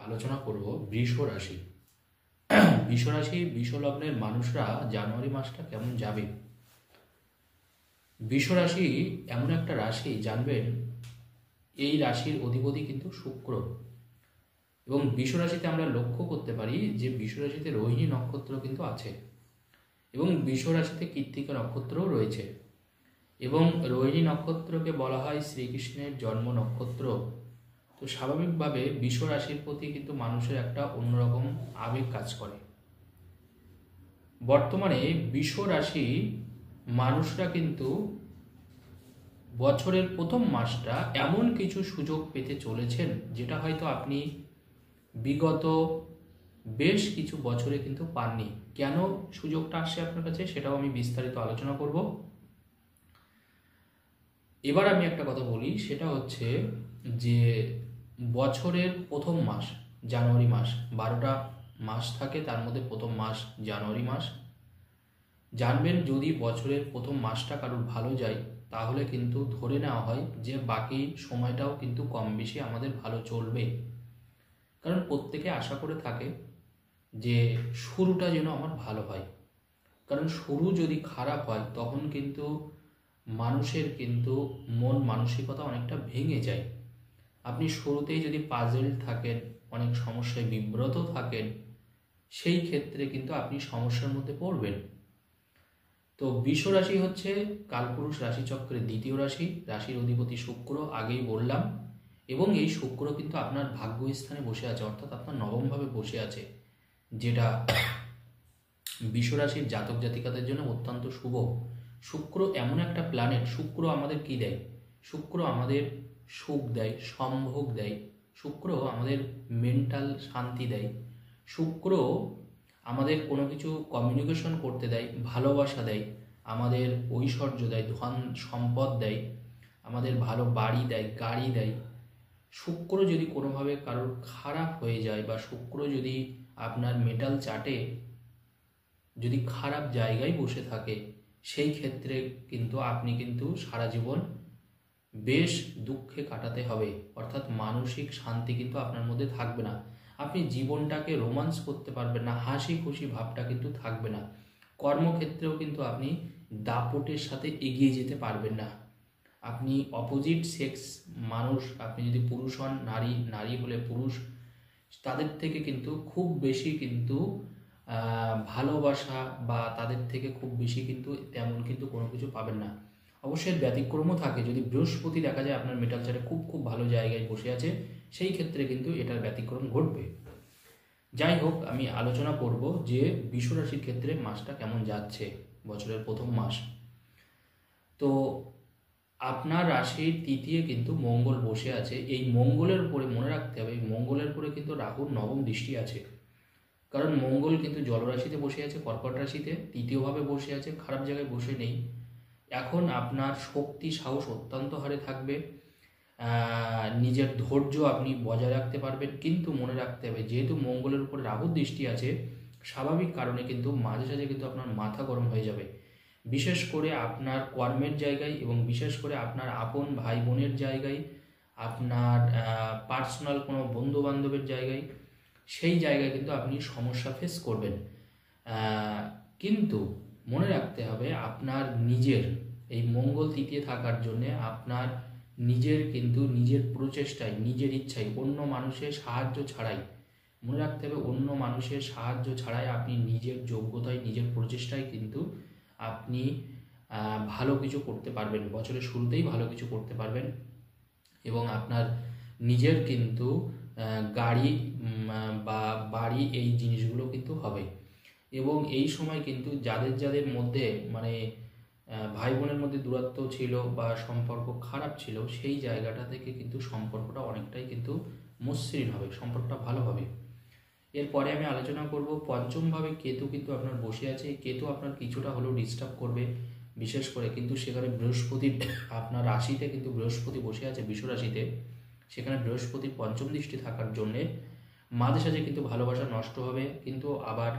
আলোচনা করব বৃষ রাশি। বৃষ রাশি, বৃষ লগ্নের মানুষরা জানুয়ারি মাসটা কেমন যাবে। বৃষ রাশি এমন একটা রাশি, জানবেন এই রাশির অধিপতি কিন্তু শুক্র, এবং বৃষ রাশিতে আমরা লক্ষ্য করতে পারি যে বৃষ রাশিতে রোহিণী নক্ষত্র কিন্তু আছে, এবং বৃষ রাশিতে কৃত্তিকা নক্ষত্রও রয়েছে, এবং রোহিণী নক্ষত্রকে বলা হয় শ্রীকৃষ্ণের জন্ম নক্ষত্র। তো স্বাভাবিকভাবে বৃষ রাশির প্রতি কিন্তু মানুষের একটা অন্যরকম আবেগ কাজ করে। বর্তমানে বৃষ রাশি মানুষরা কিন্তু বছরের প্রথম মাসটা এমন কিছু সুযোগ পেতে চলেছেন যেটা হয়তো আপনি বিগত বেশ কিছু বছরে কিন্তু পাননি। কেন সুযোগটা আসছে আপনার কাছে সেটাও আমি বিস্তারিত আলোচনা করব। এবার আমি একটা কথা বলি, সেটা হচ্ছে যে বছরের প্রথম মাস জানুয়ারি মাস, 12টা মাস থাকে, তার মধ্যে প্রথম মাস জানুয়ারি মাস। জানবেন যদি বছরের প্রথম মাসটা কারোর ভালো যায় তাহলে কিন্তু ধরে নেওয়া হয় যে বাকি সময়টাও কিন্তু কম বেশি আমাদের ভালো চলবে, কারণ প্রত্যেকে আশা করে থাকে যে শুরুটা যেন আমার ভালো হয়। কারণ শুরু যদি খারাপ হয় তখন কিন্তু মানুষের কিন্তু মন মানসিকতা অনেকটা ভেঙে যায়। আপনি শুরুতেই যদি পাজেল থাকেন, অনেক সমস্যায় বিব্রত থাকেন, সেই ক্ষেত্রে কিন্তু আপনি সমস্যার মধ্যে পড়বেন। তো বৃষ রাশি হচ্ছে কালপুরুষ রাশিচক্রের দ্বিতীয় রাশি, রাশির অধিপতি শুক্র, আগেই বললাম, এবং এই শুক্র কিন্তু আপনার ভাগ্য স্থানে বসে আছে, অর্থাৎ আপনার নবমভাবে বসে আছে, যেটা বৃষ রাশির জাতক জাতিকাদের জন্য অত্যন্ত শুভ। শুক্র এমন একটা প্ল্যানেট, শুক্র আমাদের কি দেয়? শুক্র আমাদের সুখ দেয়, সম্ভোগ দেয়, শুক্র আমাদের মেন্টাল শান্তি দেয়, শুক্র আমাদের কোনো কিছু কমিউনিকেশন করতে দেয়, ভালোবাসা দেয়, আমাদের ঐশ্বর্য দেয়, ধন সম্পদ দেয়, আমাদের ভালো বাড়ি দেয়, গাড়ি দেয়। শুক্র যদি কোনোভাবে কারোর খারাপ হয়ে যায় বা শুক্র যদি আপনার মেটাল চার্টে যদি খারাপ জায়গায় বসে থাকে, সেই ক্ষেত্রে কিন্তু আপনি কিন্তু সারা জীবন বেশ দুঃখে কাটাতে হবে, অর্থাৎ মানসিক শান্তি কিন্তু আপনার মধ্যে থাকবে না। আপনি জীবনটাকে রোমান্স করতে পারবেন না, হাসি খুশি ভাবটা কিন্তু থাকবে না। কর্মক্ষেত্রেও কিন্তু আপনি দাপটের সাথে এগিয়ে যেতে পারবেন না। আপনি অপোজিট সেক্স মানুষ, আপনি যদি পুরুষ হন, নারী, নারী হলে পুরুষ, তাদের থেকে কিন্তু খুব বেশি কিন্তু ভালোবাসা বা তাদের থেকে খুব বেশি কিন্তু তেমন কিন্তু কোনো কিছু পাবেন না। অবশ্যই ব্যতিক্রমও থাকে, যদি বৃহস্পতি দেখা যায় আপনার মেটাল চার্টে খুব খুব ভালো জায়গায় বসে আছে, সেই ক্ষেত্রে কিন্তু এটার ব্যতিক্রম ঘটবে। যাই হোক, আমি আলোচনা করব যে বৃষ রাশির ক্ষেত্রে মাসটা কেমন যাচ্ছে, বছরের প্রথম মাস। তো আপনার রাশির তৃতীয় কিন্তু মঙ্গল বসে আছে, এই মঙ্গলের উপরে মনে রাখতে হবে, এই মঙ্গলের উপরে কিন্তু রাহুর নবম দৃষ্টি আছে, কারণ মঙ্গল কিন্তু জলরাশিতে বসে আছে, কর্কট রাশিতে তৃতীয়ভাবে বসে আছে, খারাপ জায়গায় বসে নেই। এখন আপনার শক্তি সাহস অত্যন্ত হারে থাকবে, নিজের ধৈর্য আপনি বজায় রাখতে পারবেন, কিন্তু মনে রাখতে হবে যেহেতু মঙ্গলের উপর রাহুর দৃষ্টি আছে, স্বাভাবিক কারণে কিন্তু মাঝে সাঝে কিন্তু আপনার মাথা গরম হয়ে যাবে, বিশেষ করে আপনার কর্মের জায়গায় এবং বিশেষ করে আপনার আপন ভাই বোনের জায়গায়, আপনার পার্সোনাল কোনো বন্ধু বান্ধবের জায়গায়, সেই জায়গায় কিন্তু আপনি সমস্যা ফেস করবেন। কিন্তু মনে রাখতে হবে আপনার নিজের এই মঙ্গল তৃতীয় থাকার জন্যে আপনার নিজের কিন্তু নিজের প্রচেষ্টায়, নিজের ইচ্ছায়, অন্য মানুষের সাহায্য ছাড়াই, মনে রাখতে হবে অন্য মানুষের সাহায্য ছাড়াই আপনি নিজের যোগ্যতায়, নিজের প্রচেষ্টায় কিন্তু আপনি ভালো কিছু করতে পারবেন, বছরের শুরুতেই ভালো কিছু করতে পারবেন, এবং আপনার নিজের কিন্তু গাড়ি বা বাড়ি এই জিনিসগুলো কিন্তু হবে। এবং এই সময় কিন্তু যাদের যাদের মধ্যে মানে ভাই বোনের মধ্যে দূরত্ব ছিল বা সম্পর্ক খারাপ ছিল, সেই জায়গাটা থেকে কিন্তু সম্পর্কটা অনেকটাই কিন্তু মসৃণ হবে, সম্পর্কটা ভালো হবে। এরপরে আমি আলোচনা করব পঞ্চমভাবে কেতু কিন্তু আপনার বসে আছে, কেতু আপনার কিছুটা হলেও ডিস্টার্ব করবে, বিশেষ করে কিন্তু সেখানে বৃহস্পতি আপনার রাশিতে কিন্তু বৃহস্পতি বসে আছে বৃষ রাশিতে, সেখানে বৃহস্পতির পঞ্চম দৃষ্টি থাকার জন্যে মাঝে সাঝে কিন্তু ভালোবাসা নষ্ট হবে, কিন্তু আবার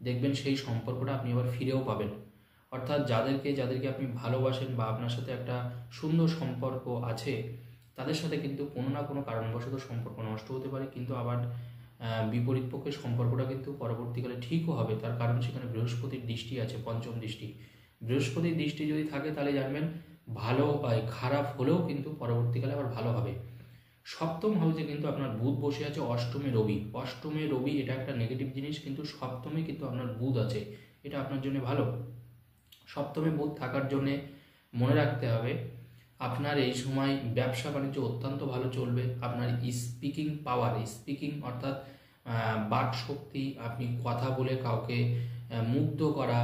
দেখবেন সেই সম্পর্কটা আপনি আবার ফিরেও পাবেন। অর্থাৎ যাদেরকে আপনি ভালোবাসেন বা আপনার সাথে একটা সুন্দর সম্পর্ক আছে, তাদের সাথে কিন্তু কোনো না কোনো কারণবশত সম্পর্ক নষ্ট হতে পারে, কিন্তু আবার বিপরীত পক্ষের সম্পর্কটা কিন্তু পরবর্তীকালে ঠিকও হবে। তার কারণ সেখানে বৃহস্পতির দৃষ্টি আছে, পঞ্চম দৃষ্টি। বৃহস্পতির দৃষ্টি যদি থাকে তাহলে জানবেন ভালো খারাপ হলেও কিন্তু পরবর্তীকালে আবার ভালো হবে। সপ্তম হাউসে কিন্তু আপনার বুধ বসে আছে, অষ্টমে রবি। অষ্টমে রবি এটা একটা নেগেটিভ জিনিস, কিন্তু সপ্তমে কিন্তু আপনার বুধ আছে, এটা আপনার জন্য ভালো। সপ্তমে বুধ থাকার জন্যে মনে রাখতে হবে আপনার এই সময় ব্যবসা বাণিজ্য অত্যন্ত ভালো চলবে। আপনার স্পিকিং পাওয়ার, স্পিকিং অর্থাৎ বাক শক্তি, আপনি কথা বলে কাউকে মুগ্ধ করা,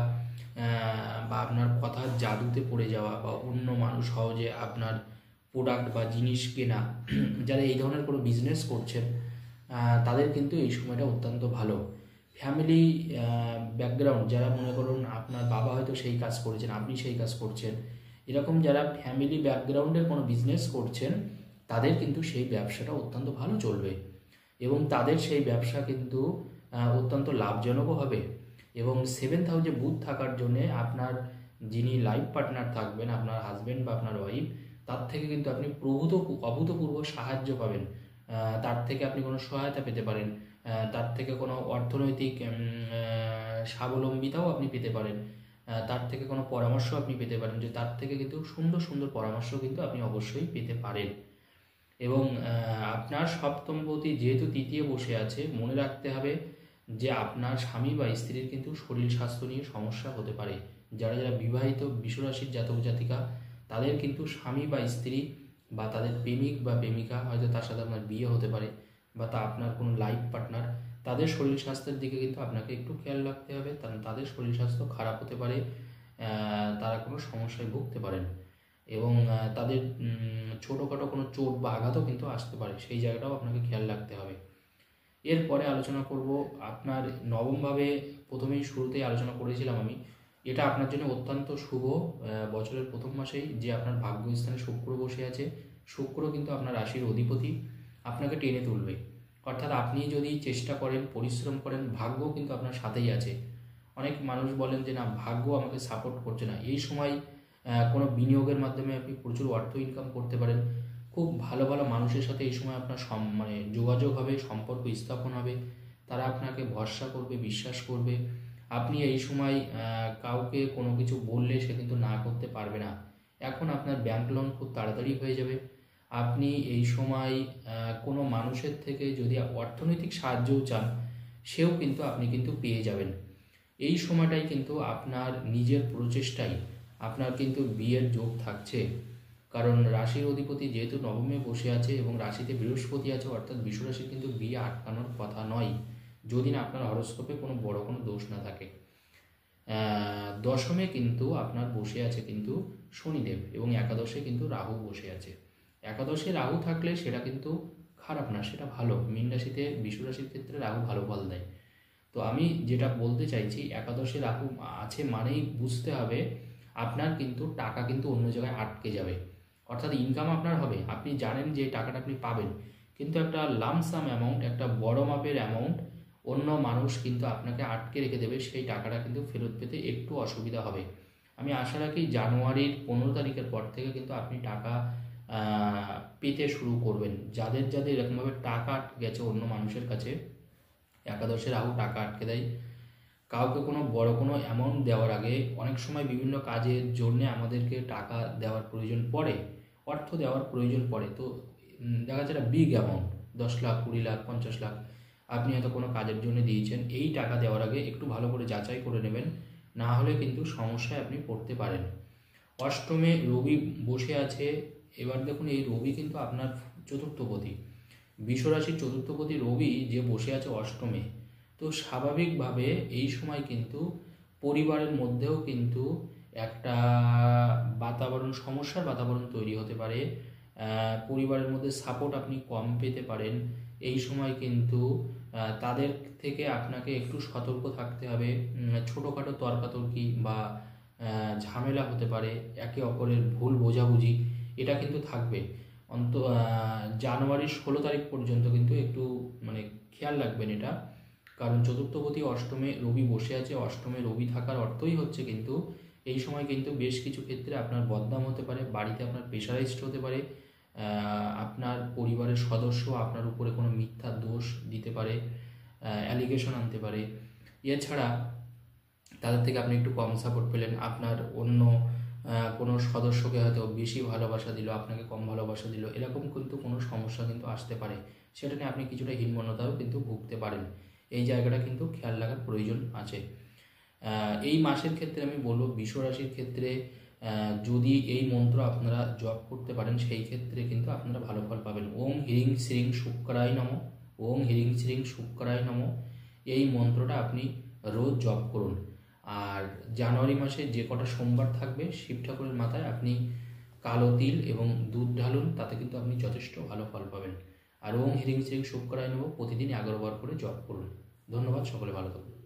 বা আপনার কথার জাদুতে পড়ে যাওয়া, বা অন্য মানুষ সহজে আপনার প্রোডাক্ট বা জিনিস কেনা, যারা এই ধরনের কোনো বিজনেস করছেন তাদের কিন্তু এই সময়টা অত্যন্ত ভালো। ফ্যামিলি ব্যাকগ্রাউন্ড, যারা মনে করুন আপনার বাবা হয়তো সেই কাজ করেছেন, আপনি সেই কাজ করছেন, এরকম যারা ফ্যামিলি ব্যাকগ্রাউন্ডের কোনো বিজনেস করছেন তাদের কিন্তু সেই ব্যবসাটা অত্যন্ত ভালো চলবে, এবং তাদের সেই ব্যবসা কিন্তু অত্যন্ত লাভজনকও হবে। এবং সেভেন্থ হাউসে বুধ থাকার জন্যে আপনার যিনি লাইফ পার্টনার থাকবেন, আপনার হাজব্যান্ড বা আপনার ওয়াইফ, তার থেকে কিন্তু আপনি অভূতপূর্ব সাহায্য পাবেন। তার থেকে আপনি কোনো সহায়তা পেতে পারেন, তার থেকে কোনো অর্থনৈতিক স্বাবলম্বিতাও আপনি পেতে পারেন, তার থেকে কোনো পরামর্শ আপনি পেতে পারেন, যে তার থেকে কিন্তু সুন্দর সুন্দর পরামর্শ কিন্তু আপনি অবশ্যই পেতে পারেন। এবং আপনার সপ্তমপতি যেহেতু তৃতীয় বসে আছে, মনে রাখতে হবে যে আপনার স্বামী বা স্ত্রীর কিন্তু শরীর স্বাস্থ্য নিয়ে সমস্যা হতে পারে। যারা যারা বিবাহিত বিশ্বরাশির জাতক জাতিকা, তাদের কিন্তু স্বামী বা স্ত্রী বা তাদের প্রেমিক বা প্রেমিকা, হয়তো তার সাথে আপনার বিয়ে হতে পারে, বা তা আপনার কোনো লাইফ পার্টনার, তাদের শরীর স্বাস্থ্যের দিকে কিন্তু আপনাকে একটু খেয়াল রাখতে হবে। কারণ তাদের শরীর স্বাস্থ্য খারাপ হতে পারে, তারা কোনো সমস্যায় ভুগতে পারেন, এবং তাদের ছোটোখাটো কোনো চোট বা আঘাতও কিন্তু আসতে পারে, সেই জায়গাটাও আপনাকে খেয়াল রাখতে হবে। এরপরে আলোচনা করব আপনার নবমভাবে। প্রথমেই শুরুতেই আলোচনা করেছিলাম আমি, এটা আপনার জন্য অত্যন্ত শুভ। বছরের প্রথম মাসেই যে আপনার ভাগ্যস্থানে শুক্র বসে আছে, শুক্র কিন্তু আপনার রাশির অধিপতি, আপনাকে টেনে তুলবে। অর্থাৎ আপনি যদি চেষ্টা করেন, পরিশ্রম করেন, ভাগ্য কিন্তু আপনার সাথেই আছে। অনেক মানুষ বলেন যে না, ভাগ্য আমাকে সাপোর্ট করছে না। এই সময় কোনো বিনিয়োগের মাধ্যমে আপনি প্রচুর অর্থ ইনকাম করতে পারেন। খুব ভালো ভালো মানুষের সাথে এই সময় আপনার মানে যোগাযোগ হবে, সম্পর্ক স্থাপন হবে, তারা আপনাকে ভরসা করবে, বিশ্বাস করবে। আপনি এই সময় কাউকে কোনো কিছু বললে সে কিন্তু না করতে পারবে না। এখন আপনার ব্যাংক লোন খুব তাড়াতাড়ি হয়ে যাবে। আপনি এই সময় কোনো মানুষের থেকে যদি অর্থনৈতিক সাহায্যও চান, সেও কিন্তু আপনি কিন্তু পেয়ে যাবেন। এই সময়টাই কিন্তু আপনার নিজের প্রচেষ্টায় আপনার কিন্তু বিয়ের যোগ থাকছে। কারণ রাশির অধিপতি যেহেতু নবমে বসে আছে এবং রাশিতে বৃহস্পতি আছে, অর্থাৎ বিশ্বরাশির কিন্তু বিয়ে আটকানোর কথা নয়, যদি না আপনার হরস্কোপে কোনো বড় কোনো দোষ না থাকে। দশমে কিন্তু আপনার বসে আছে কিন্তু শনিদেব, এবং একাদশে কিন্তু রাহু বসে আছে। একাদশে রাহু থাকলে সেটা কিন্তু খারাপ না, সেটা ভালো। মীন রাশিতে বিশ্বরাশির ক্ষেত্রে রাহু ভালো ফল দেয়। তো আমি যেটা বলতে চাইছি, একাদশে রাহু আছে মানেই বুঝতে হবে আপনার কিন্তু টাকা কিন্তু অন্য জায়গায় আটকে যাবে। অর্থাৎ ইনকাম আপনার হবে, আপনি জানেন যে টাকাটা আপনি পাবেন, কিন্তু একটা লামসাম অ্যামাউন্ট, একটা বড় মাপের অ্যামাউন্ট অন্য মানুষ কিন্তু আপনাকে আটকে রেখে দেবে, সেই টাকাটা কিন্তু ফেরত পেতে একটু অসুবিধা হবে। আমি আশা রাখি জানুয়ারির 15 তারিখের পর থেকে কিন্তু আপনি টাকা পেতে শুরু করবেন। যাদের যাদের এরকমভাবে টাকা আটকে গেছে অন্য মানুষের কাছে, একাদশে রাহু টাকা আটকে দেয়। কাউকে কোনো বড় কোনো অ্যামাউন্ট দেওয়ার আগে অনেক সময় বিভিন্ন কাজের জন্য আমাদেরকে টাকা দেওয়ার প্রয়োজন পড়ে, অর্থ দেওয়ার প্রয়োজন পড়ে। তো দেখা যাচ্ছে একটা বিগ অ্যামাউন্ট, 10 লাখ, 20 লাখ, 50 লাখ আপনি হয়তো কোনো কাজের জন্য দিয়েছেন। এই টাকা দেওয়ার আগে একটু ভালো করে যাচাই করে নেবেন, না হলে কিন্তু সমস্যায় আপনি পড়তে পারেন। অষ্টমে রবি বসে আছে। এবার দেখুন, এই রবি কিন্তু আপনার চতুর্থপতি, বিশ্বরাশির চতুর্থপতি রবি যে বসে আছে অষ্টমে। তো স্বাভাবিকভাবে এই সময় কিন্তু পরিবারের মধ্যেও কিন্তু একটা বাতাবরণ, সমস্যার বাতাবরণ তৈরি হতে পারে। পরিবারের মধ্যে সাপোর্ট আপনি কম পেতে পারেন। এই সময় কিন্তু তাদের থেকে আপনাকে একটু সতর্ক থাকতে হবে। ছোটোখাটো তর্কাতর্কি বা ঝামেলা হতে পারে, একে অপরের ভুল বোঝাবুঝি, এটা কিন্তু থাকবে। জানুয়ারির 16 তারিখ পর্যন্ত কিন্তু একটু মানে খেয়াল রাখবেন এটা। কারণ চতুর্থপতি অষ্টমে রবি বসে আছে। অষ্টমে রবি থাকার অর্থই হচ্ছে কিন্তু এই সময় কিন্তু বেশ কিছু ক্ষেত্রে আপনার বদনাম হতে পারে, বাড়িতে আপনার প্রেশারাইজড হতে পারে, আপনার পরিবারের সদস্য আপনার উপরে কোনো মিথ্যা দোষ দিতে পারে, অ্যালিগেশন আনতে পারে। এছাড়া তাদের থেকে আপনি একটু কম সাপোর্ট পেলেন, আপনার অন্য কোনো সদস্যকে হয়তো বেশি ভালোবাসা দিল, আপনাকে কম ভালোবাসা দিল, এরকম কিন্তু কোনো সমস্যা কিন্তু আসতে পারে। সেটা নিয়ে আপনি কিছুটা হীনমন্যতাও কিন্তু ভুগতে পারেন। এই জায়গাটা কিন্তু খেয়াল রাখার প্রয়োজন আছে। এই মাসের ক্ষেত্রে আমি বলবো বৃষ রাশির ক্ষেত্রে যদি এই মন্ত্র আপনারা জপ করতে পারেন সেই ক্ষেত্রে কিন্তু আপনারা ভালো ফল পাবেন। ওম হ্রিং শ্রীং শুক্রায় নমঃ, ওম হ্রিং শ্রীং শুক্রায় নমঃ, এই মন্ত্রটা আপনি রোজ জপ করুন। আর জানুয়ারি মাসে যে কটা সোমবার থাকবে শিব ঠাকুরের মাথায় আপনি কালো তিল এবং দুধ ঢালুন, তাতে কিন্তু আপনি যথেষ্ট ভালো ফল পাবেন। আর ওম হ্রিং শ্রীং শুক্রায় নমঃ প্রতিদিন 11 বার করে জপ করুন। ধন্যবাদ, সকলে ভালো থাকুন।